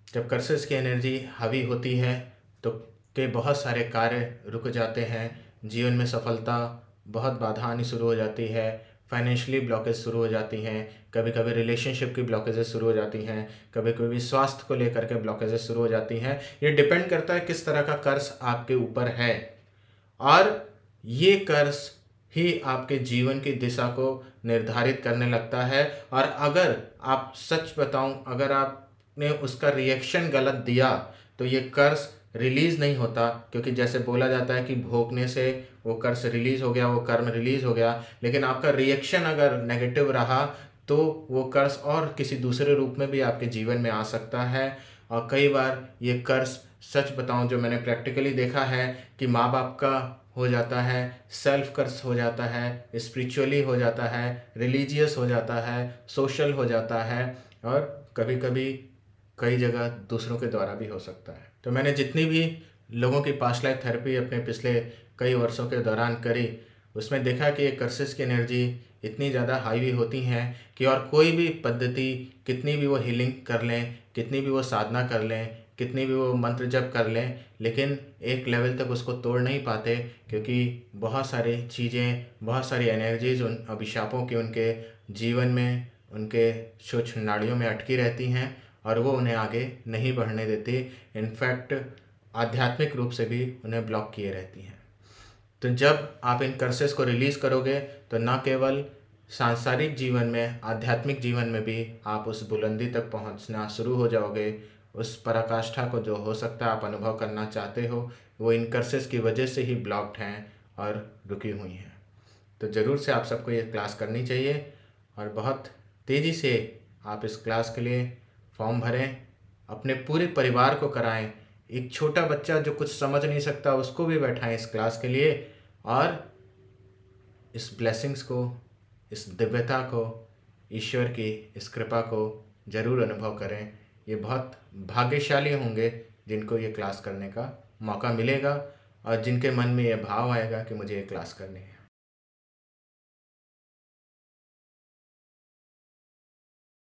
जब कर्सेस की एनर्जी हावी होती है तो के बहुत सारे कार्य रुक जाते हैं, जीवन में सफलता बहुत बाधा आनी शुरू हो जाती है, फाइनेंशियली ब्लॉकेज शुरू हो जाती हैं, कभी कभी रिलेशनशिप की ब्लॉकेजेस शुरू हो जाती हैं, कभी कभी स्वास्थ्य को लेकर के ब्लॉकेजेस शुरू हो जाती हैं। ये डिपेंड करता है किस तरह का कर्ज आपके ऊपर है, और ये कर्ज ही आपके जीवन की दिशा को निर्धारित करने लगता है। और अगर आप सच बताऊं, अगर आपने उसका रिएक्शन गलत दिया तो ये कर्ज रिलीज़ नहीं होता, क्योंकि जैसे बोला जाता है कि भोगने से वो कर्ज रिलीज़ हो गया, वो कर्म रिलीज़ हो गया, लेकिन आपका रिएक्शन अगर नेगेटिव रहा तो वो कर्ज और किसी दूसरे रूप में भी आपके जीवन में आ सकता है। और कई बार ये कर्ज, सच बताऊं, जो मैंने प्रैक्टिकली देखा है कि माँ बाप का हो जाता है, सेल्फ कर्ज हो जाता है, स्पिरिचुअली हो जाता है, रिलीजियस हो जाता है, सोशल हो जाता है, और कभी कभी कई जगह दूसरों के द्वारा भी हो सकता है। तो मैंने जितनी भी लोगों की पास्ट लाइफ थेरेपी अपने पिछले कई वर्षों के दौरान करी, उसमें देखा कि ये कर्सेस की एनर्जी इतनी ज़्यादा हाईवी होती हैं कि और कोई भी पद्धति, कितनी भी वो हीलिंग कर लें, कितनी भी वो साधना कर लें, कितनी भी वो मंत्र जप कर लें, लेकिन एक लेवल तक उसको तोड़ नहीं पाते, क्योंकि बहुत सारी चीज़ें, बहुत सारी एनर्जीज उन अभिशापों की उनके जीवन में, उनके सूक्ष्म नाड़ियों में अटकी रहती हैं और वो उन्हें आगे नहीं बढ़ने देती। इनफैक्ट आध्यात्मिक रूप से भी उन्हें ब्लॉक किए रहती हैं। तो जब आप इन कर्सेस को रिलीज़ करोगे तो न केवल सांसारिक जीवन में, आध्यात्मिक जीवन में भी आप उस बुलंदी तक पहुंचना शुरू हो जाओगे। उस पराकाष्ठा को जो हो सकता है आप अनुभव करना चाहते हो, वो इन कर्सेस की वजह से ही ब्लॉक्ड हैं और रुकी हुई हैं। तो ज़रूर से आप सबको ये क्लास करनी चाहिए और बहुत तेज़ी से आप इस क्लास के लिए फॉर्म भरें, अपने पूरे परिवार को कराएं। एक छोटा बच्चा जो कुछ समझ नहीं सकता उसको भी बैठाएं इस क्लास के लिए, और इस ब्लेसिंग्स को, इस दिव्यता को, ईश्वर की इस कृपा को ज़रूर अनुभव करें। ये बहुत भाग्यशाली होंगे जिनको ये क्लास करने का मौका मिलेगा और जिनके मन में ये भाव आएगा कि मुझे ये क्लास करनी है।